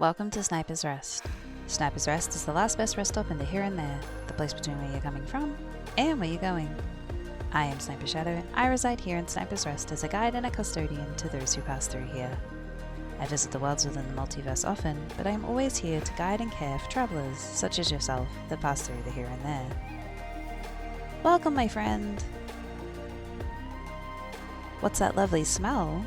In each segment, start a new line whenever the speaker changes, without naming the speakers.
Welcome to Sniper's Rest. Sniper's Rest is the last best rest stop in the here and there, the place between where you're coming from and where you're going. I am Sniper Shadow, and I reside here in Sniper's Rest as a guide and a custodian to those who pass through here. I visit the worlds within the multiverse often, but I am always here to guide and care for travelers, such as yourself, that pass through the here and there. Welcome, my friend! What's that lovely smell?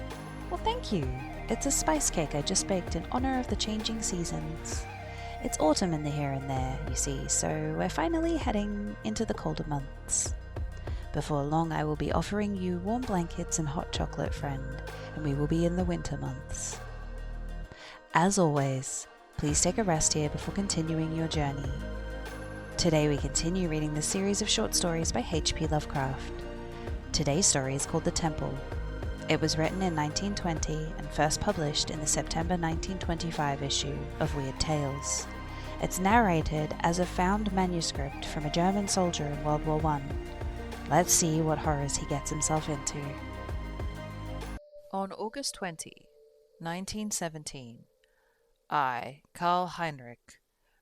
Well, thank you. It's a spice cake I just baked in honor of the changing seasons. It's autumn in the here and there, you see, so we're finally heading into the colder months. Before long I will be offering you warm blankets and hot chocolate, friend, and we will be in the winter months. As always, please take a rest here before continuing your journey. Today we continue reading the series of short stories by HP Lovecraft. Today's story is called The Temple. It was written in 1920 and first published in the September 1925 issue of Weird Tales. It's narrated as a found manuscript from a German soldier in World War I. Let's see what horrors he gets himself into.
On August 20, 1917, I, Karl Heinrich,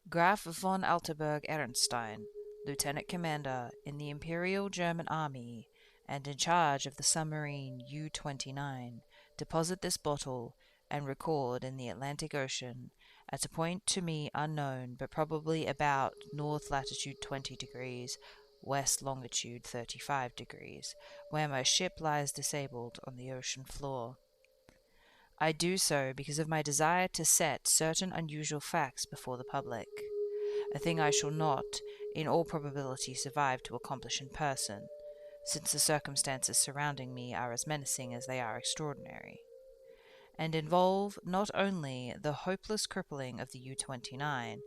Graf von Altberg-Ehrenstein, Lieutenant Commander in the Imperial German Army and in charge of the submarine U-29, deposit this bottle and record in the Atlantic Ocean at a point to me unknown, but probably about north latitude 20 degrees, west longitude 35 degrees, where my ship lies disabled on the ocean floor. I do so because of my desire to set certain unusual facts before the public, a thing I shall not, in all probability, survive to accomplish in person, since the circumstances surrounding me are as menacing as they are extraordinary, and involve not only the hopeless crippling of the U-29,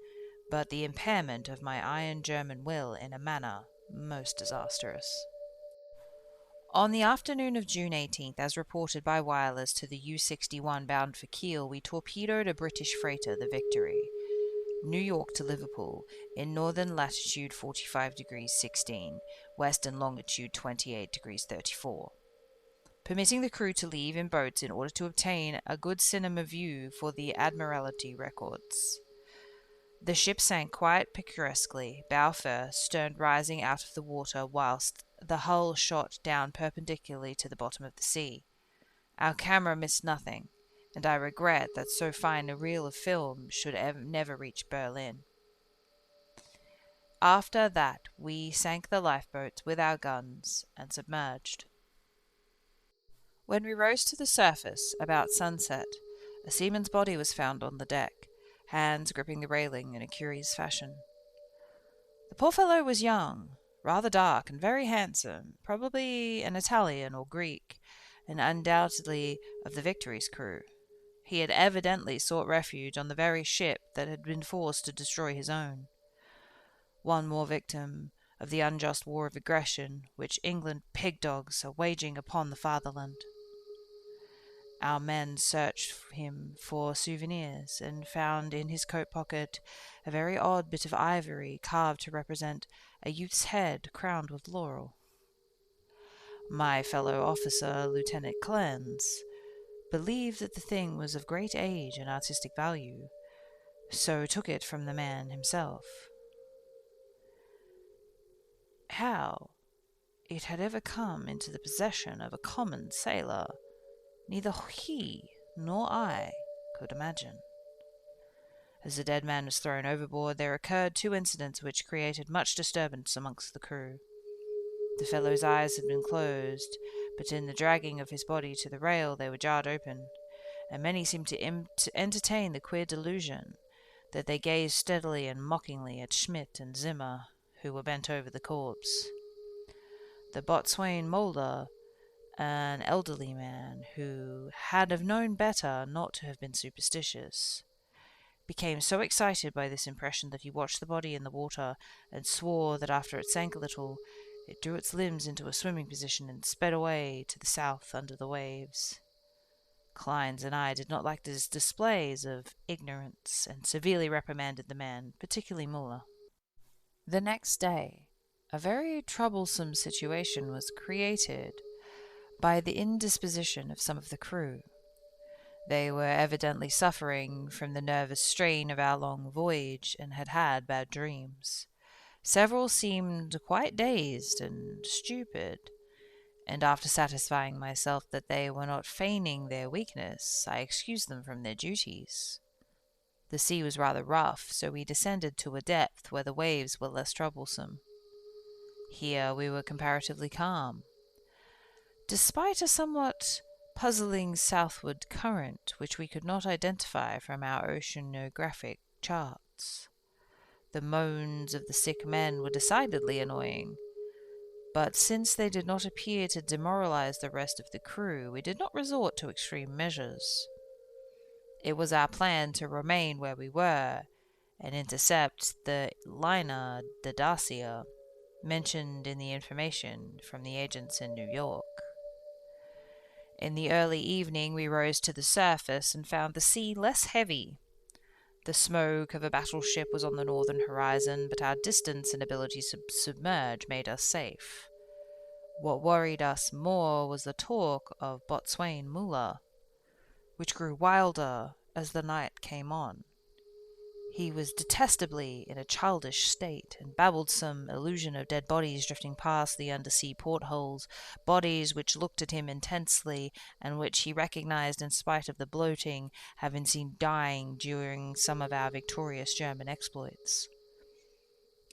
but the impairment of my iron German will in a manner most disastrous. On the afternoon of June 18th, as reported by wireless to the U-61 bound for Kiel, we torpedoed a British freighter, the Victory, New York to Liverpool, in northern latitude 45 degrees 16, western longitude 28 degrees 34, permitting the crew to leave in boats in order to obtain a good cinema view for the Admiralty records. The ship sank quite picturesquely, bow first, stern rising out of the water, whilst the hull shot down perpendicularly to the bottom of the sea. Our camera missed nothing, and I regret that so fine a reel of film should never reach Berlin. After that, we sank the lifeboats with our guns and submerged. When we rose to the surface, about sunset, a seaman's body was found on the deck, hands gripping the railing in a curious fashion. The poor fellow was young, rather dark, and very handsome, probably an Italian or Greek, and undoubtedly of the Victory's crew. He had evidently sought refuge on the very ship that had been forced to destroy his own. One more victim of the unjust war of aggression which England pig-dogs are waging upon the fatherland. Our men searched him for souvenirs and found in his coat pocket a very odd bit of ivory carved to represent a youth's head crowned with laurel. My fellow officer, Lieutenant Clens, believed that the thing was of great age and artistic value, so took it from the man himself. How it had ever come into the possession of a common sailor, neither he nor I could imagine. As the dead man was thrown overboard, there occurred two incidents which created much disturbance amongst the crew. The fellow's eyes had been closed, but in the dragging of his body to the rail they were jarred open, and many seemed to entertain the queer delusion that they gazed steadily and mockingly at Schmidt and Zimmer, who were bent over the corpse. The boatswain Mulder, an elderly man who had have known better not to have been superstitious, became so excited by this impression that he watched the body in the water and swore that after it sank a little, it drew its limbs into a swimming position and sped away to the south under the waves. Kleins and I did not like these displays of ignorance and severely reprimanded the man, particularly Muller. The next day, a very troublesome situation was created by the indisposition of some of the crew. They were evidently suffering from the nervous strain of our long voyage and had had bad dreams. Several seemed quite dazed and stupid, and after satisfying myself that they were not feigning their weakness, I excused them from their duties. The sea was rather rough, so we descended to a depth where the waves were less troublesome. Here we were comparatively calm, despite a somewhat puzzling southward current which we could not identify from our oceanographic charts. The moans of the sick men were decidedly annoying, but since they did not appear to demoralize the rest of the crew, we did not resort to extreme measures. It was our plan to remain where we were and intercept the liner the Dacia mentioned in the information from the agents in New York. In the early evening we rose to the surface and found the sea less heavy. The smoke of a battleship was on the northern horizon, but our distance and ability to submerge made us safe. What worried us more was the talk of Boatswain Muller, which grew wilder as the night came on. He was detestably in a childish state, and babbled some illusion of dead bodies drifting past the undersea portholes, bodies which looked at him intensely, and which he recognized in spite of the bloating, having seen dying during some of our victorious German exploits.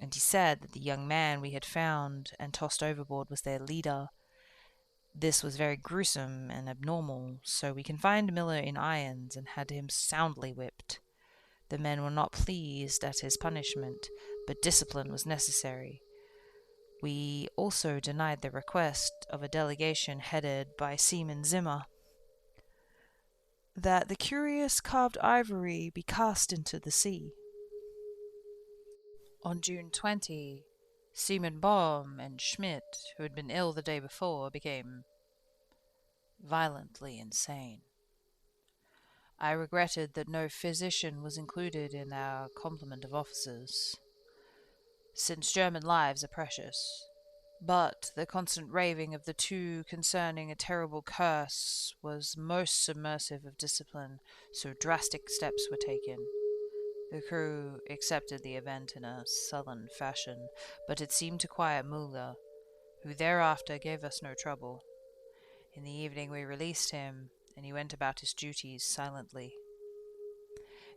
And he said that the young man we had found and tossed overboard was their leader. This was very gruesome and abnormal, so we confined Miller in irons and had him soundly whipped. The men were not pleased at his punishment, but discipline was necessary. We also denied the request of a delegation headed by Seaman Zimmer that the curious carved ivory be cast into the sea. On June 20, Seaman Baum and Schmidt, who had been ill the day before, became violently insane. I regretted that no physician was included in our complement of officers, since German lives are precious. But the constant raving of the two concerning a terrible curse was most submersive of discipline, so drastic steps were taken. The crew accepted the event in a sullen fashion, but it seemed to quiet Muller, who thereafter gave us no trouble. In the evening we released him, and he went about his duties silently.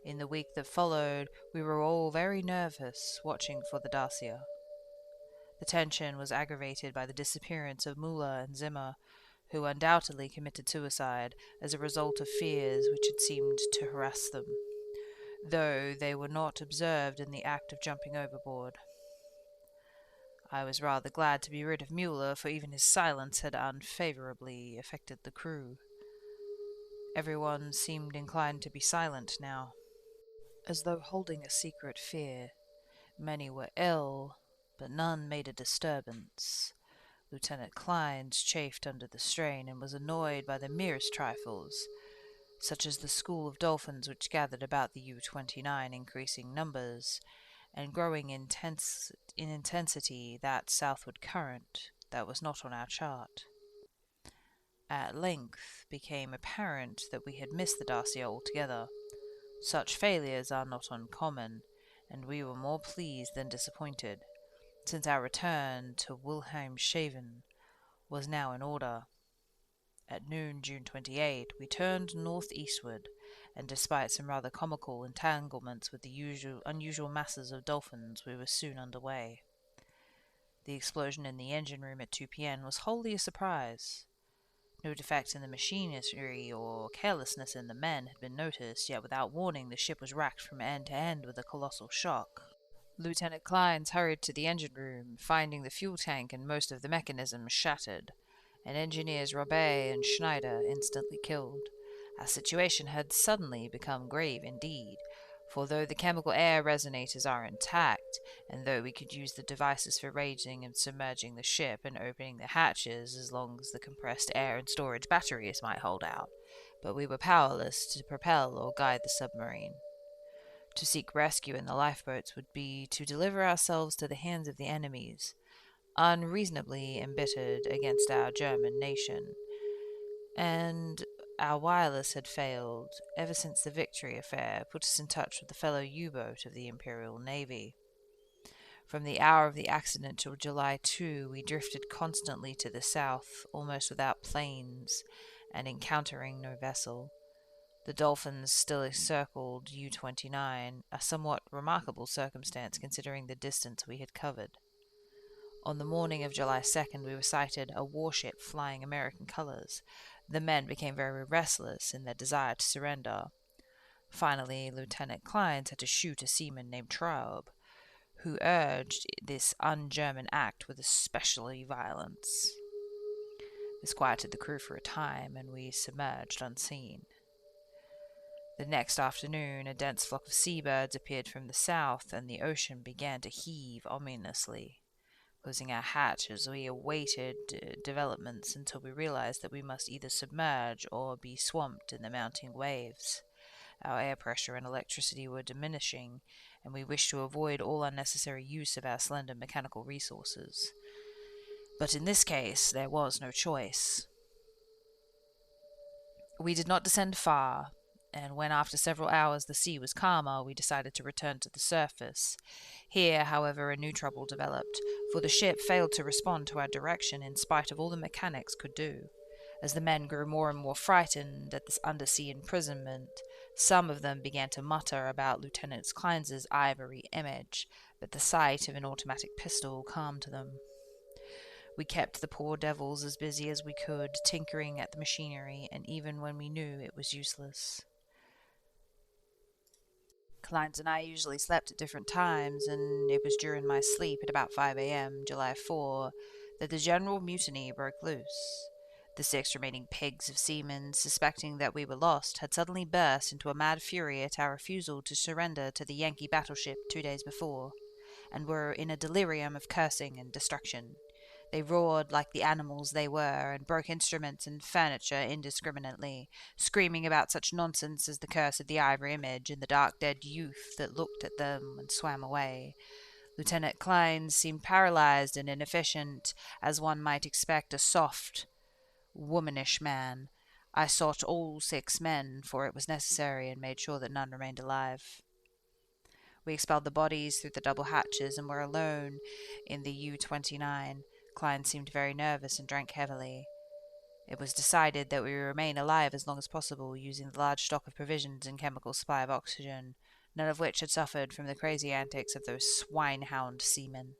In the week that followed, we were all very nervous, watching for the Dacia. The tension was aggravated by the disappearance of Muller and Zimmer, who undoubtedly committed suicide as a result of fears which had seemed to harass them, though they were not observed in the act of jumping overboard. I was rather glad to be rid of Muller, for even his silence had unfavorably affected the crew. Everyone seemed inclined to be silent now, as though holding a secret fear. Many were ill, but none made a disturbance. Lieutenant Kleins chafed under the strain and was annoyed by the merest trifles, such as the school of dolphins which gathered about the U-29 increasing numbers, and growing in intensity that southward current that was not on our chart. At length became apparent that we had missed the Dacia altogether. Such failures are not uncommon, and we were more pleased than disappointed, since our return to Wilhelmshaven was now in order. At noon, June 28, we turned northeastward, and despite some rather comical entanglements with the unusual masses of dolphins, we were soon under way. The explosion in the engine room at 2 p.m. was wholly a surprise. No defect in the machinery or carelessness in the men had been noticed, yet without warning the ship was racked from end to end with a colossal shock. Lieutenant Kleins hurried to the engine room, finding the fuel tank and most of the mechanism shattered, and engineers Robert and Schneider instantly killed. Our situation had suddenly become grave indeed, for though the chemical air resonators are intact, and though we could use the devices for raising and submerging the ship and opening the hatches as long as the compressed air and storage batteries might hold out, but we were powerless to propel or guide the submarine. To seek rescue in the lifeboats would be to deliver ourselves to the hands of the enemies, unreasonably embittered against our German nation, and Our wireless had failed ever since the Victory affair put us in touch with the fellow U-boat of the Imperial Navy. From the hour of the accident till July 2, we drifted constantly to the south, almost without planes, and encountering no vessel. The Dolphins still encircled U-29, a somewhat remarkable circumstance considering the distance we had covered. On the morning of July 2nd, we were sighted a warship flying American colors. The men became very restless in their desire to surrender. Finally, Lieutenant Kleins had to shoot a seaman named Traub, who urged this un-German act with especially violence. This quieted the crew for a time, and we submerged unseen. The next afternoon, a dense flock of seabirds appeared from the south, and the ocean began to heave ominously. Closing our hatches, we awaited developments until we realized that we must either submerge or be swamped in the mounting waves. Our air pressure and electricity were diminishing, and we wished to avoid all unnecessary use of our slender mechanical resources. But in this case, there was no choice. We did not descend far, and when after several hours the sea was calmer, we decided to return to the surface. Here, however, a new trouble developed, for the ship failed to respond to our direction in spite of all the mechanics could do. As the men grew more and more frightened at this undersea imprisonment, some of them began to mutter about Lieutenant Kleins's ivory image, but the sight of an automatic pistol calmed them. We kept the poor devils as busy as we could, tinkering at the machinery, and even when we knew it was useless. Kleins and I usually slept at different times, and it was during my sleep at about 5 a.m., July 4, that the general mutiny broke loose. The 6 remaining pigs of seamen, suspecting that we were lost, had suddenly burst into a mad fury at our refusal to surrender to the Yankee battleship 2 days before, and were in a delirium of cursing and destruction. They roared like the animals they were, and broke instruments and furniture indiscriminately, screaming about such nonsense as the curse of the ivory image and the dark dead youth that looked at them and swam away. Lieutenant Kleins seemed paralyzed and inefficient, as one might expect a soft, womanish man. I sought all 6 men, for it was necessary, and made sure that none remained alive. We expelled the bodies through the double hatches and were alone in the U-29. Klein seemed very nervous and drank heavily. It was decided that we would remain alive as long as possible, using the large stock of provisions and chemical supply of oxygen, none of which had suffered from the crazy antics of those swine-hound seamen.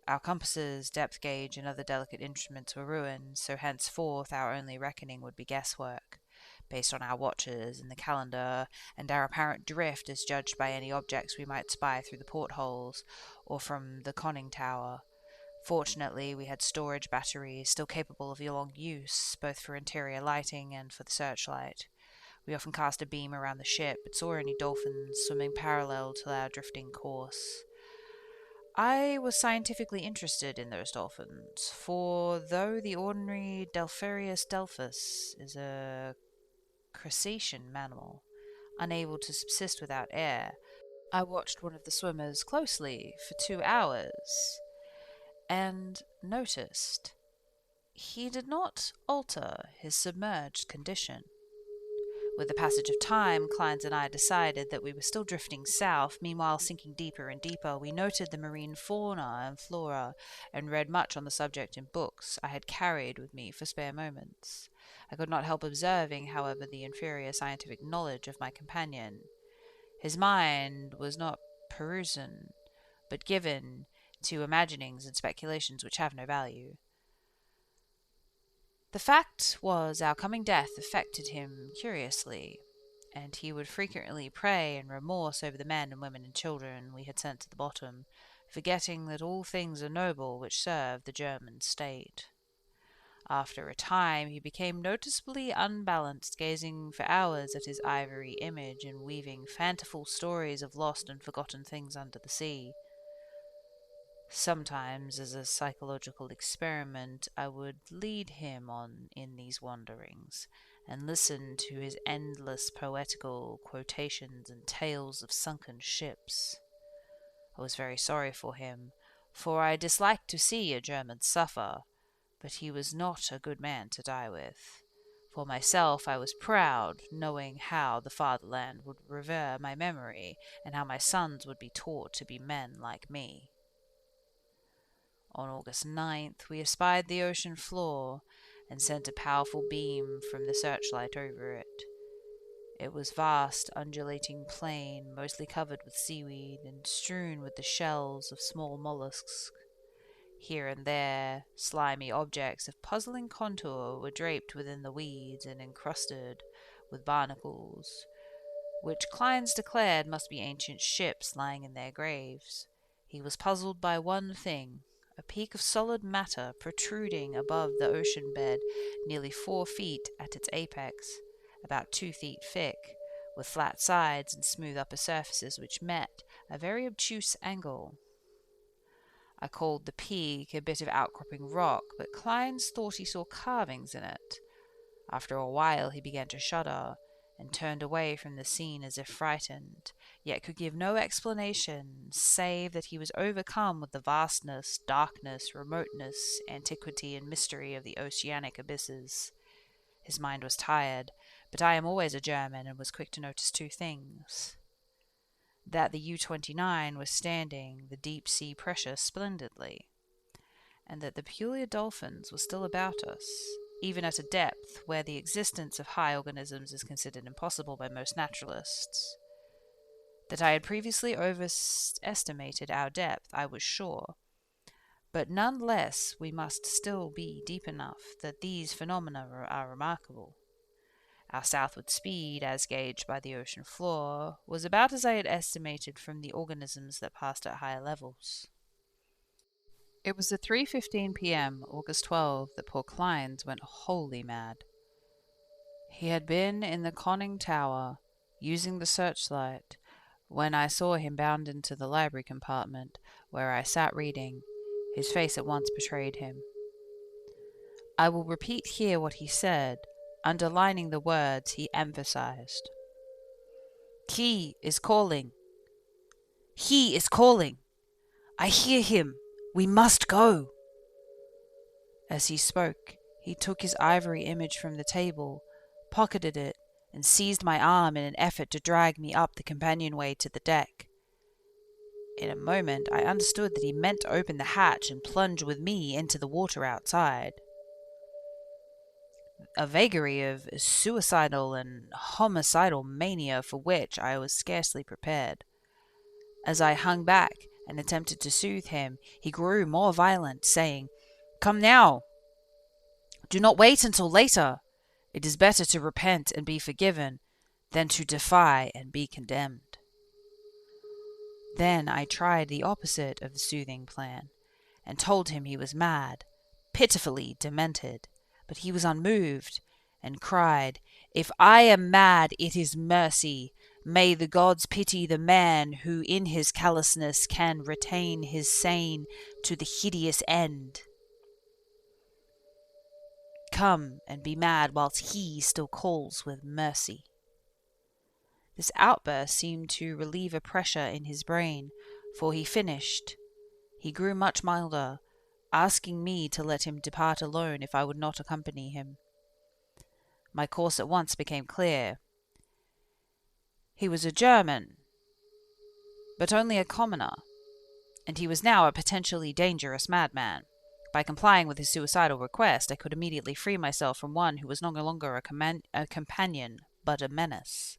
Our compasses, depth gauge, and other delicate instruments were ruined, so henceforth our only reckoning would be guesswork, based on our watches and the calendar, and our apparent drift as judged by any objects we might spy through the portholes or from the conning tower. Fortunately, we had storage batteries still capable of long use, both for interior lighting and for the searchlight. We often cast a beam around the ship, but saw only dolphins swimming parallel to our drifting course. I was scientifically interested in those dolphins, for though the ordinary Delpharius delphus is a crustacean mammal, unable to subsist without air, I watched one of the swimmers closely for 2 hours, and noticed he did not alter his submerged condition. With the passage of time, Kleins and I decided that we were still drifting south. Meanwhile, sinking deeper and deeper, we noted the marine fauna and flora, and read much on the subject in books I had carried with me for spare moments. I could not help observing, however, the inferior scientific knowledge of my companion. His mind was not Perusian, but given to imaginings and speculations which have no value. The fact was our coming death affected him curiously, and he would frequently pray in remorse over the men and women and children we had sent to the bottom, forgetting that all things are noble which serve the German state. After a time he became noticeably unbalanced, gazing for hours at his ivory image and weaving fanciful stories of lost and forgotten things under the sea. Sometimes, as a psychological experiment, I would lead him on in these wanderings, and listen to his endless poetical quotations and tales of sunken ships. I was very sorry for him, for I disliked to see a German suffer, but he was not a good man to die with, For myself, I was proud, knowing how the fatherland would revere my memory and how my sons would be taught to be men like me. On August 9th, we espied the ocean floor and sent a powerful beam from the searchlight over it. It was vast, undulating plain, mostly covered with seaweed and strewn with the shells of small mollusks. Here and there, slimy objects of puzzling contour were draped within the weeds and encrusted with barnacles, which Kleins declared must be ancient ships lying in their graves. He was puzzled by one thing, a peak of solid matter protruding above the ocean bed nearly 4 feet at its apex, about 2 feet thick, with flat sides and smooth upper surfaces which met a very obtuse angle. I called the peak a bit of outcropping rock, but Kleins thought he saw carvings in it. After a while he began to shudder, and turned away from the scene as if frightened, yet could give no explanation, save that he was overcome with the vastness, darkness, remoteness, antiquity, and mystery of the oceanic abysses. His mind was tired, but I am always a German, and was quick to notice 2 things. That the U-29 was standing the deep-sea pressure splendidly, and that the peculiar dolphins were still about us, even at a depth where the existence of high organisms is considered impossible by most naturalists. That I had previously overestimated our depth, I was sure, but none less we must still be deep enough that these phenomena are remarkable. Our southward speed, as gauged by the ocean floor, was about as I had estimated from the organisms that passed at higher levels. It was at 3:15 p.m., August 12, that poor Kleins went wholly mad. He had been in the conning tower, using the searchlight, when I saw him bound into the library compartment, where I sat reading. His face at once betrayed him. I will repeat here what he said, underlining the words he emphasized. "He is calling. He is calling. I hear him. We must go." As he spoke, he took his ivory image from the table, pocketed it, and seized my arm in an effort to drag me up the companionway to the deck. In a moment, I understood that he meant to open the hatch and plunge with me into the water outside. A vagary of suicidal and homicidal mania for which I was scarcely prepared. As I hung back and attempted to soothe him, he grew more violent, saying, "Come now! Do not wait until later! It is better to repent and be forgiven than to defy and be condemned." Then I tried the opposite of the soothing plan, and told him he was mad, pitifully demented, but he was unmoved, and cried, "If I am mad, it is mercy. May the gods pity the man who in his callousness can retain his sane to the hideous end. Come and be mad whilst he still calls with mercy." This outburst seemed to relieve a pressure in his brain, for he finished. He grew much milder, asking me to let him depart alone if I would not accompany him. My course at once became clear. He was a German, but only a commoner, and he was now a potentially dangerous madman. By complying with his suicidal request, I could immediately free myself from one who was no longer a companion, but a menace.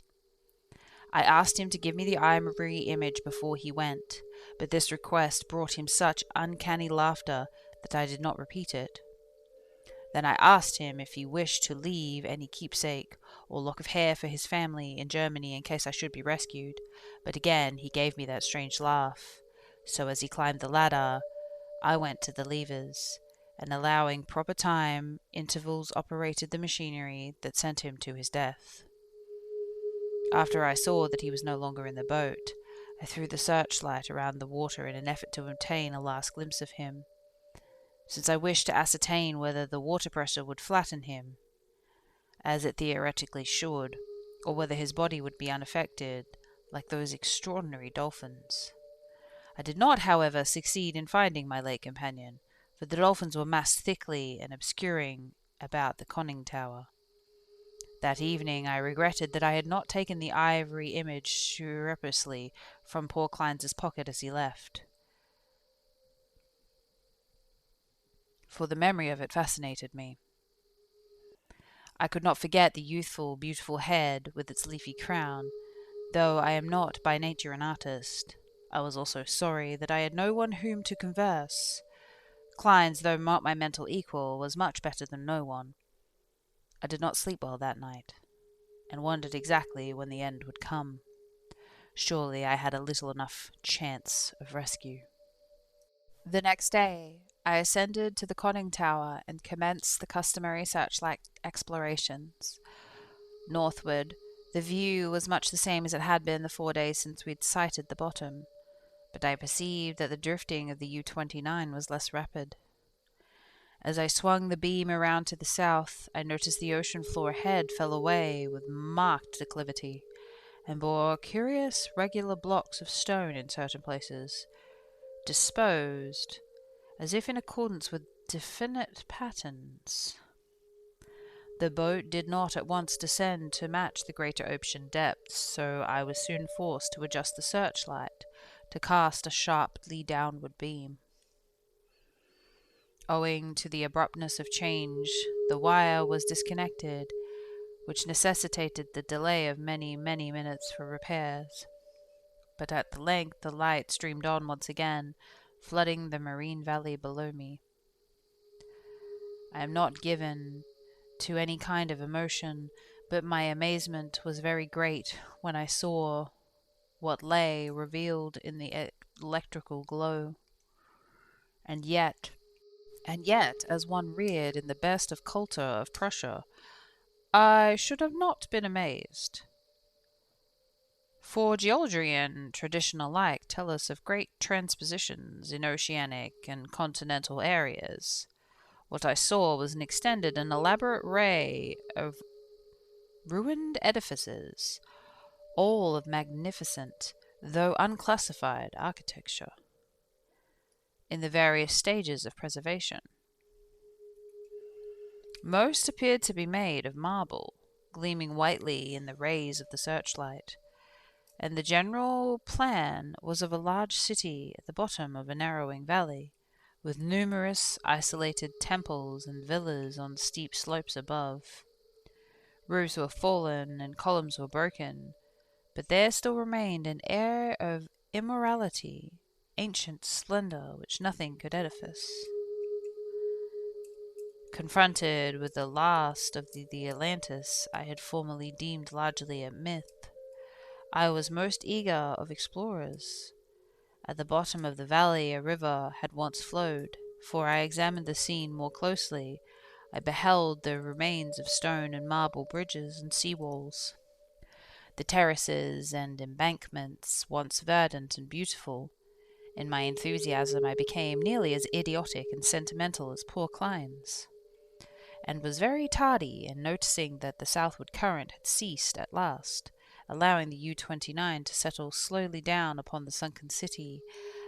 I asked him to give me the ivory image before he went, but this request brought him such uncanny laughter that I did not repeat it. Then I asked him if he wished to leave any keepsake or lock of hair for his family in Germany in case I should be rescued, but again he gave me that strange laugh. So as he climbed the ladder, I went to the levers, and allowing proper time intervals operated the machinery that sent him to his death. After I saw that he was no longer in the boat, I threw the searchlight around the water in an effort to obtain a last glimpse of him, since I wished to ascertain whether the water pressure would flatten him, as it theoretically should, or whether his body would be unaffected, like those extraordinary dolphins. I did not, however, succeed in finding my late companion, for the dolphins were massed thickly and obscuring about the conning tower. That evening I regretted that I had not taken the ivory image surreptitiously from poor Klein's pocket as he left, for the memory of it fascinated me. I could not forget the youthful, beautiful head with its leafy crown, though I am not by nature an artist. I was also sorry that I had no one whom to converse. Klein's, though not my mental equal, was much better than no one. I did not sleep well that night, and wondered exactly when the end would come. Surely I had a little enough chance of rescue. The next day, I ascended to the conning tower and commenced the customary searchlight explorations. Northward, the view was much the same as it had been the 4 days since we'd sighted the bottom, but I perceived that the drifting of the U-29 was less rapid. As I swung the beam around to the south, I noticed the ocean floor ahead fell away with marked declivity, and bore curious regular blocks of stone in certain places, disposed as if in accordance with definite patterns. The boat did not at once descend to match the greater ocean depths, so I was soon forced to adjust the searchlight to cast a sharply downward beam. Owing to the abruptness of change, the wire was disconnected, which necessitated the delay of many, many minutes for repairs. But at the length the light streamed on once again, flooding the marine valley below me. I am not given to any kind of emotion, but my amazement was very great when I saw what lay revealed in the electrical glow. And yet, as one reared in the best of culture of Prussia, I should have not been amazed. For geology and tradition alike tell us of great transpositions in oceanic and continental areas. What I saw was an extended and elaborate array of ruined edifices, all of magnificent, though unclassified, architecture, in the various stages of preservation. Most appeared to be made of marble, gleaming whitely in the rays of the searchlight, and the general plan was of a large city at the bottom of a narrowing valley, with numerous isolated temples and villas on steep slopes above. Roofs were fallen and columns were broken, but there still remained an air of immorality, ancient splendor which nothing could edifice. Confronted with the last of the Atlantis I had formerly deemed largely a myth, I was most eager of explorers. At the bottom of the valley a river had once flowed, for I examined the scene more closely. I beheld the remains of stone and marble bridges and sea walls. The terraces and embankments, once verdant and beautiful. In my enthusiasm I became nearly as idiotic and sentimental as poor Klein's, and was very tardy in noticing that the southward current had ceased at last, allowing the U-29 to settle slowly down upon the sunken city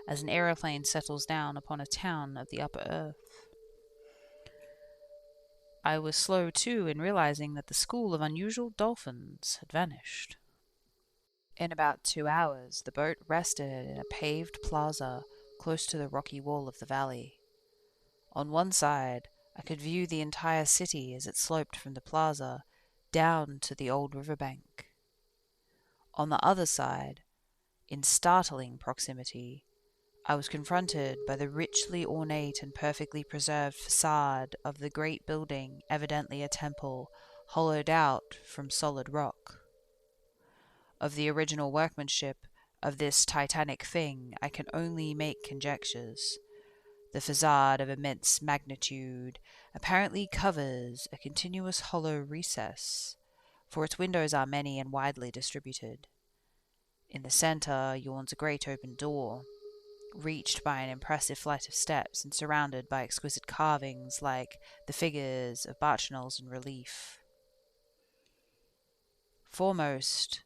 as an aeroplane settles down upon a town of the upper earth. I was slow, too, in realizing that the school of unusual dolphins had vanished. In about 2 hours, the boat rested in a paved plaza close to the rocky wall of the valley. On one side, I could view the entire city as it sloped from the plaza down to the old riverbank. On the other side, in startling proximity, I was confronted by the richly ornate and perfectly preserved facade of the great building, evidently a temple, hollowed out from solid rock. Of the original workmanship of this titanic thing I can only make conjectures. The facade of immense magnitude apparently covers a continuous hollow recess, for its windows are many and widely distributed. In the center yawns a great open door, reached by an impressive flight of steps and surrounded by exquisite carvings like the figures of Bacchanals in relief. Foremost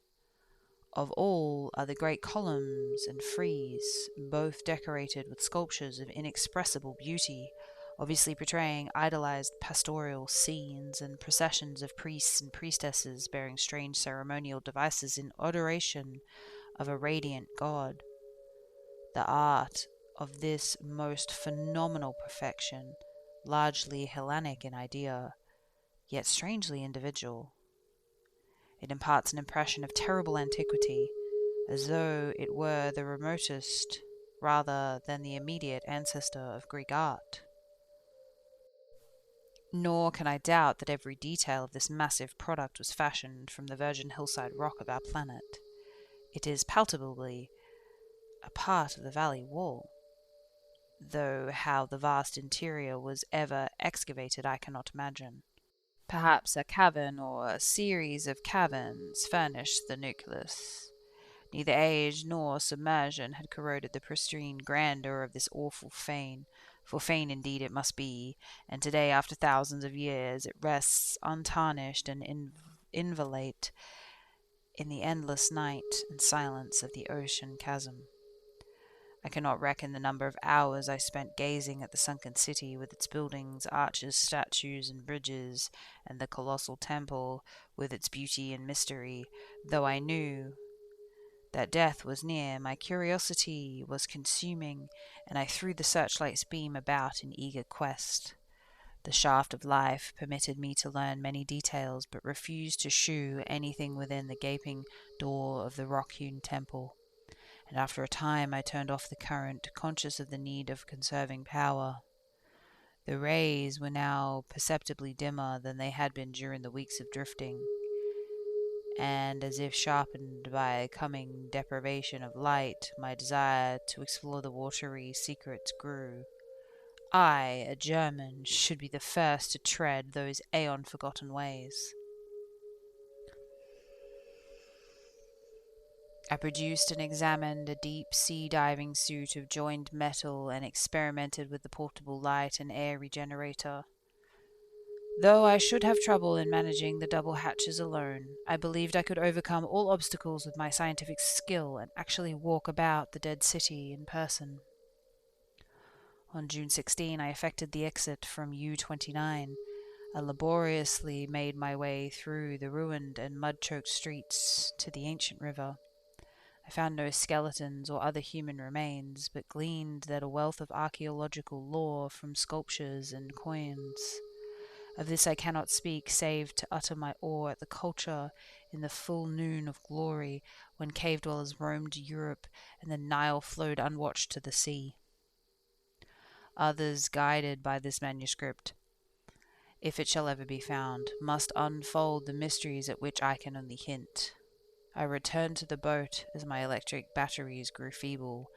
of all are the great columns and frieze, both decorated with sculptures of inexpressible beauty, obviously portraying idolized pastoral scenes and processions of priests and priestesses bearing strange ceremonial devices in adoration of a radiant god. The art of this most phenomenal perfection, largely Hellenic in idea, yet strangely individual. It imparts an impression of terrible antiquity, as though it were the remotest rather than the immediate ancestor of Greek art. Nor can I doubt that every detail of this massive product was fashioned from the virgin hillside rock of our planet. It is palpably a part of the valley wall, though how the vast interior was ever excavated I cannot imagine. Perhaps a cavern or a series of caverns furnished the nucleus. Neither age nor submersion had corroded the pristine grandeur of this awful fane, for fane indeed it must be, and today, after thousands of years, it rests untarnished and inviolate in the endless night and silence of the ocean chasm. I cannot reckon the number of hours I spent gazing at the sunken city with its buildings, arches, statues, and bridges, and the colossal temple with its beauty and mystery. Though I knew that death was near, my curiosity was consuming, and I threw the searchlight's beam about in eager quest. The shaft of life permitted me to learn many details, but refused to shew anything within the gaping door of the rock-hewn temple. And after a time I turned off the current, conscious of the need of conserving power. The rays were now perceptibly dimmer than they had been during the weeks of drifting, and as if sharpened by coming deprivation of light, my desire to explore the watery secrets grew. I, a German, should be the first to tread those aeon-forgotten ways. I produced and examined a deep-sea diving suit of joined metal and experimented with the portable light and air regenerator. Though I should have trouble in managing the double hatches alone, I believed I could overcome all obstacles with my scientific skill and actually walk about the dead city in person. On June 16, I effected the exit from U-29. I laboriously made my way through the ruined and mud-choked streets to the ancient river. I found no skeletons or other human remains, but gleaned that a wealth of archaeological lore from sculptures and coins. Of this I cannot speak, save to utter my awe at the culture in the full noon of glory, when cave-dwellers roamed Europe and the Nile flowed unwatched to the sea. Others, guided by this manuscript, if it shall ever be found, must unfold the mysteries at which I can only hint. I returned to the boat as my electric batteries grew feeble,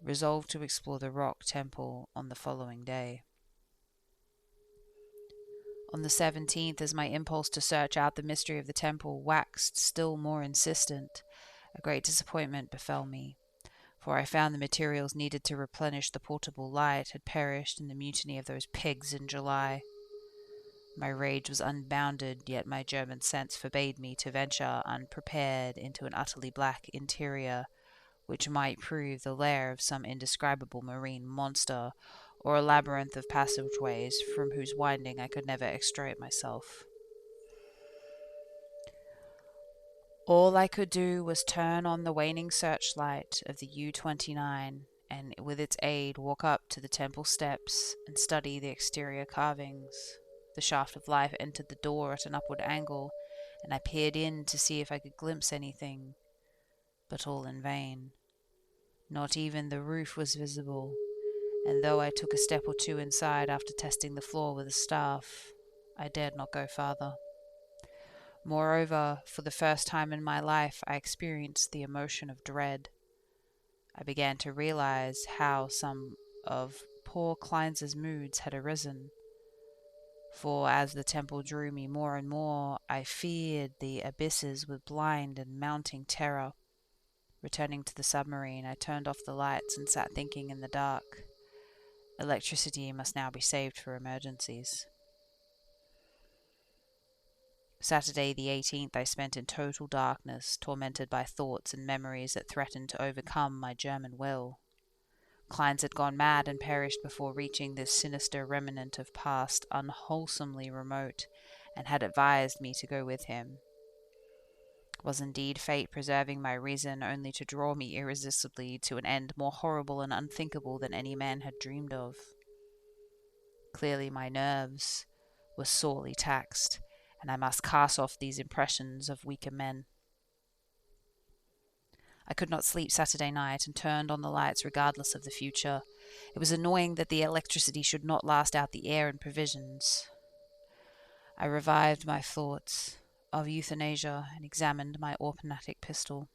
resolved to explore the rock temple on the following day. On the 17th, as my impulse to search out the mystery of the temple waxed still more insistent, a great disappointment befell me, for I found the materials needed to replenish the portable light had perished in the mutiny of those pigs in July. My rage was unbounded, yet my German sense forbade me to venture unprepared into an utterly black interior, which might prove the lair of some indescribable marine monster, or a labyrinth of passageways from whose winding I could never extricate myself. All I could do was turn on the waning searchlight of the U-29, and with its aid walk up to the temple steps and study the exterior carvings. The shaft of life entered the door at an upward angle, and I peered in to see if I could glimpse anything, but all in vain. Not even the roof was visible, and though I took a step or two inside after testing the floor with a staff, I dared not go farther. Moreover, for the first time in my life, I experienced the emotion of dread. I began to realize how some of poor Klein's moods had arisen. For as the temple drew me more and more, I feared the abysses with blind and mounting terror. Returning to the submarine, I turned off the lights and sat thinking in the dark. Electricity must now be saved for emergencies. Saturday the 18th I spent in total darkness, tormented by thoughts and memories that threatened to overcome my German will. Clients had gone mad and perished before reaching this sinister remnant of past unwholesomely remote, and had advised me to go with him. Was indeed fate preserving my reason only to draw me irresistibly to an end more horrible and unthinkable than any man had dreamed of? Clearly my nerves were sorely taxed, and I must cast off these impressions of weaker men. I could not sleep Saturday night and turned on the lights regardless of the future. It was annoying that the electricity should not last out the air and provisions. I revived my thoughts of euthanasia and examined my automatic pistol.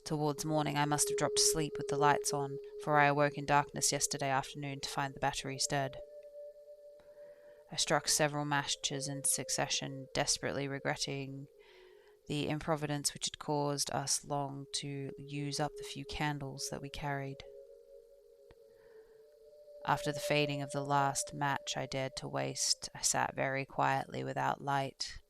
Towards morning I must have dropped asleep with the lights on, for I awoke in darkness yesterday afternoon to find the batteries dead. I struck several matches in succession, desperately regretting the improvidence which had caused us long to use up the few candles that we carried. After the fading of the last match I dared to waste, I sat very quietly without light,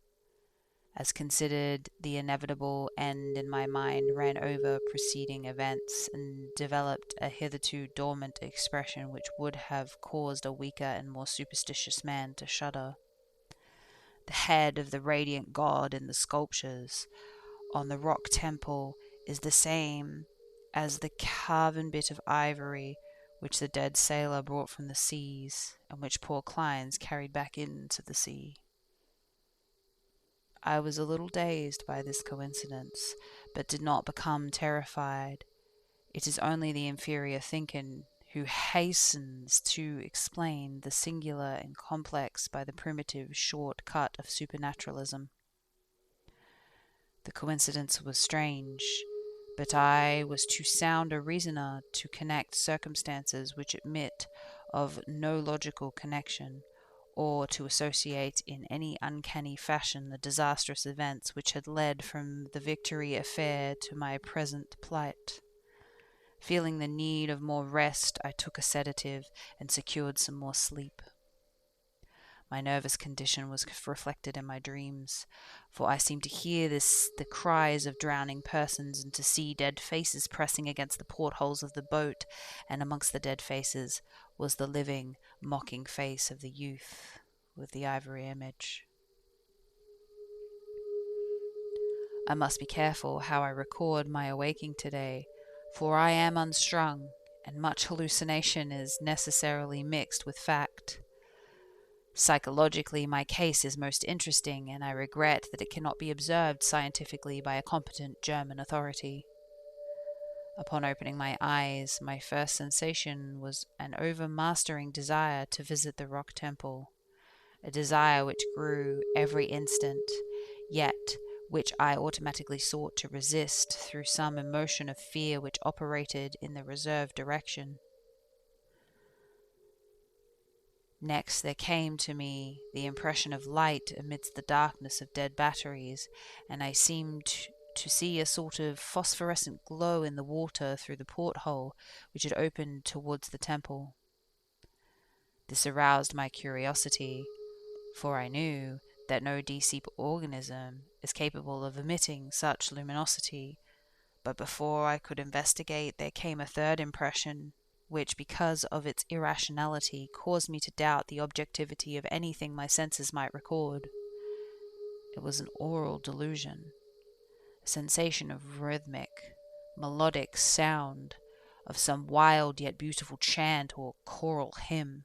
as considered the inevitable end in my mind, ran over preceding events, and developed a hitherto dormant expression which would have caused a weaker and more superstitious man to shudder. The head of the radiant god in the sculptures on the rock temple is the same as the carven bit of ivory which the dead sailor brought from the seas, and which poor Kleins carried back into the sea. I was a little dazed by this coincidence, but did not become terrified. It is only the inferior thinker who hastens to explain the singular and complex by the primitive short cut of supernaturalism. The coincidence was strange, but I was too sound a reasoner to connect circumstances which admit of no logical connection, or to associate in any uncanny fashion the disastrous events which had led from the Victory affair to my present plight. Feeling the need of more rest, I took a sedative and secured some more sleep. My nervous condition was reflected in my dreams, for I seemed to hear the cries of drowning persons, and to see dead faces pressing against the portholes of the boat, and amongst the dead faces was the living, mocking face of the youth with the ivory image. I must be careful how I record my awaking today, for I am unstrung, and much hallucination is necessarily mixed with fact. Psychologically, my case is most interesting, and I regret that it cannot be observed scientifically by a competent German authority. Upon opening my eyes, my first sensation was an overmastering desire to visit the rock temple, a desire which grew every instant, yet which I automatically sought to resist through some emotion of fear which operated in the reserved direction. Next there came to me the impression of light amidst the darkness of dead batteries, and I seemed to see a sort of phosphorescent glow in the water through the porthole which had opened towards the temple. This aroused my curiosity, for I knew that no deep organism is capable of emitting such luminosity, but before I could investigate there came a third impression, which, because of its irrationality, caused me to doubt the objectivity of anything my senses might record. It was an aural delusion, a sensation of rhythmic, melodic sound, of some wild yet beautiful chant or choral hymn,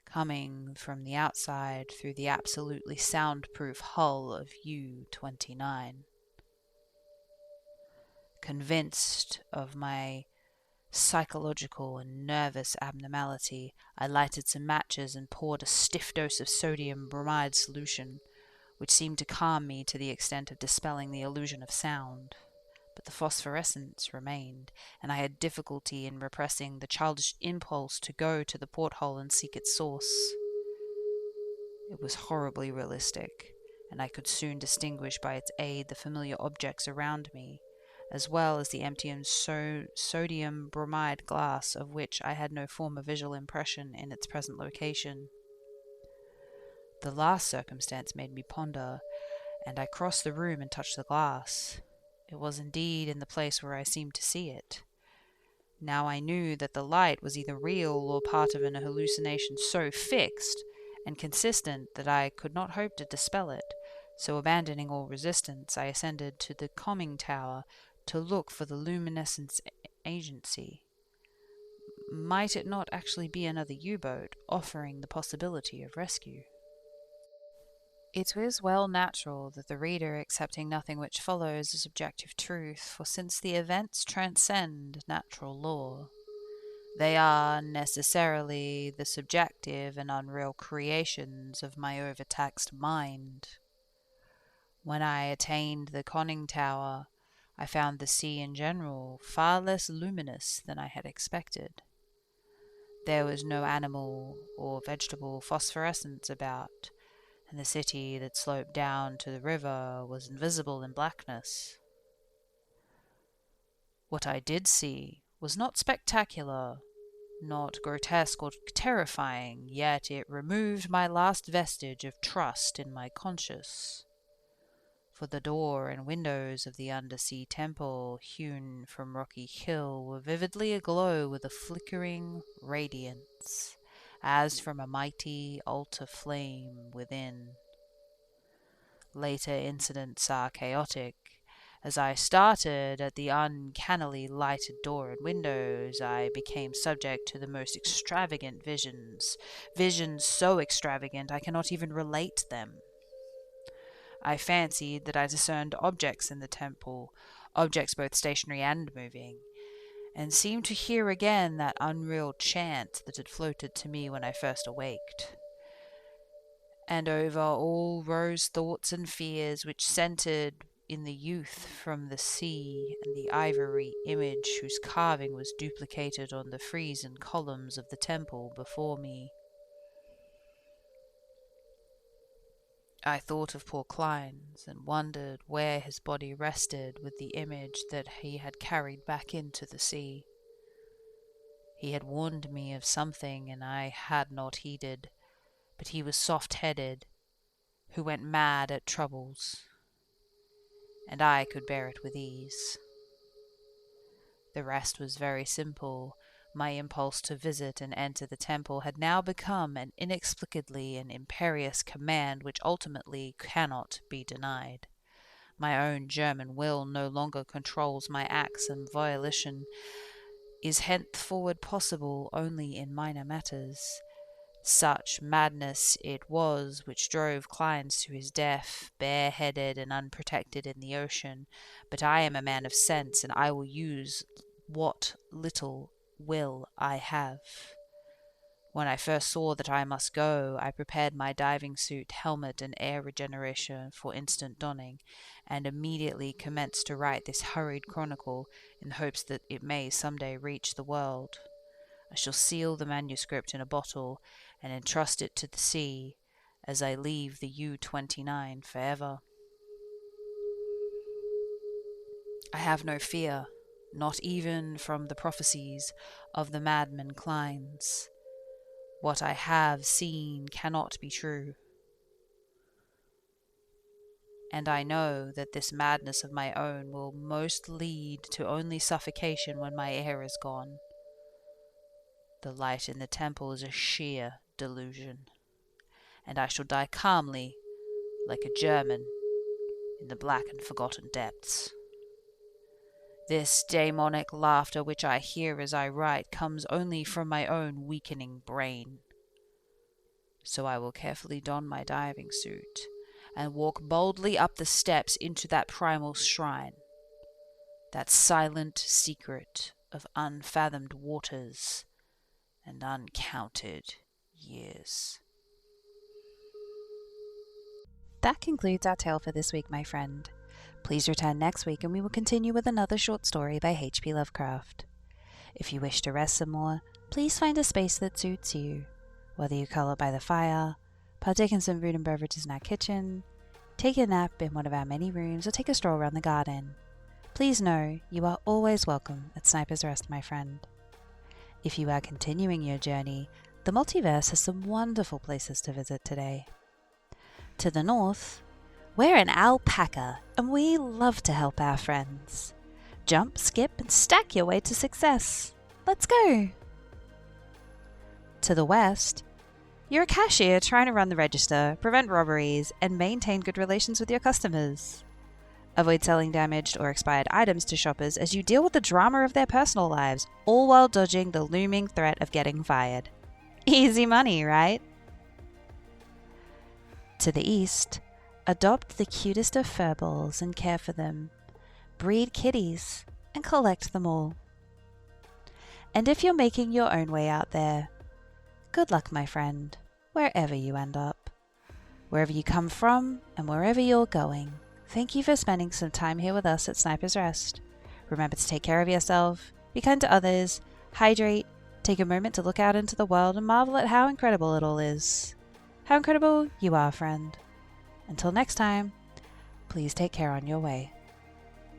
coming from the outside through the absolutely soundproof hull of U-29. Convinced of my psychological and nervous abnormality, I lighted some matches and poured a stiff dose of sodium bromide solution, which seemed to calm me to the extent of dispelling the illusion of sound. But the phosphorescence remained, and I had difficulty in repressing the childish impulse to go to the porthole and seek its source. It was horribly realistic, and I could soon distinguish by its aid the familiar objects around me, as well as the empty and sodium bromide glass, of which I had no former visual impression in its present location. The last circumstance made me ponder, and I crossed the room and touched the glass. It was indeed in the place where I seemed to see it. Now I knew that the light was either real or part of an hallucination so fixed and consistent that I could not hope to dispel it. So abandoning all resistance, I ascended to the conning tower to look for the luminescence agency. Might it not actually be another U-boat offering the possibility of rescue? It is well natural that the reader accepting nothing which follows as objective truth, for since the events transcend natural law, they are necessarily the subjective and unreal creations of my overtaxed mind. When I attained the conning tower, I found the sea in general far less luminous than I had expected. There was no animal or vegetable phosphorescence about, and the city that sloped down to the river was invisible in blackness. What I did see was not spectacular, not grotesque or terrifying, yet it removed my last vestige of trust in my conscience. For the door and windows of the undersea temple, hewn from rocky hill, were vividly aglow with a flickering radiance, as from a mighty altar flame within. Later incidents are chaotic. As I started at the uncannily lighted door and windows, I became subject to the most extravagant visions so extravagant I cannot even relate them. I fancied that I discerned objects in the temple, objects both stationary and moving, and seemed to hear again that unreal chant that had floated to me when I first awaked. And over all rose thoughts and fears which centered in the youth from the sea and the ivory image whose carving was duplicated on the frieze and columns of the temple before me. I thought of poor Kleins and wondered where his body rested with the image that he had carried back into the sea. He had warned me of something and I had not heeded, but he was soft-headed, who went mad at troubles, and I could bear it with ease. The rest was very simple. My impulse to visit and enter the temple had now become an inexplicably and imperious command which ultimately cannot be denied. My own German will no longer controls my acts, and volition is henceforward possible only in minor matters. Such madness it was which drove Kleins to his death, bareheaded and unprotected in the ocean. But I am a man of sense, and I will use what little will I have. When I first saw that I must go, I prepared my diving suit, helmet, and air regeneration for instant donning, and immediately commenced to write this hurried chronicle in hopes that it may some day reach the world. I shall seal the manuscript in a bottle and entrust it to the sea as I leave the U-29 forever. I have no fear, not even from the prophecies of the madman Kleins. What I have seen cannot be true. And I know that this madness of my own will most lead to only suffocation when my air is gone. The light in the temple is a sheer delusion, and I shall die calmly, like a German, in the black and forgotten depths. This demonic laughter which I hear as I write comes only from my own weakening brain. So I will carefully don my diving suit and walk boldly up the steps into that primal shrine, that silent secret of unfathomed waters and uncounted years.
That concludes our tale for this week, my friend. Please return next week and we will continue with another short story by HP Lovecraft. If you wish to rest some more, please find a space that suits you. Whether you cuddle by the fire, partake in some food and beverages in our kitchen, take a nap in one of our many rooms, or take a stroll around the garden. Please know you are always welcome at Sniper's Rest, my friend. If you are continuing your journey, the multiverse has some wonderful places to visit today. To the north, we're an alpaca, and we love to help our friends. Jump, skip, and stack your way to success. Let's go. To the west, you're a cashier trying to run the register, prevent robberies, and maintain good relations with your customers. Avoid selling damaged or expired items to shoppers as you deal with the drama of their personal lives, all while dodging the looming threat of getting fired. Easy money, right? To the east, adopt the cutest of furballs and care for them. Breed kitties and collect them all. And if you're making your own way out there, good luck, my friend, wherever you end up. Wherever you come from and wherever you're going, thank you for spending some time here with us at Sniper's Rest. Remember to take care of yourself, be kind to others, hydrate, take a moment to look out into the world and marvel at how incredible it all is. How incredible you are, friend. Until next time, please take care on your way.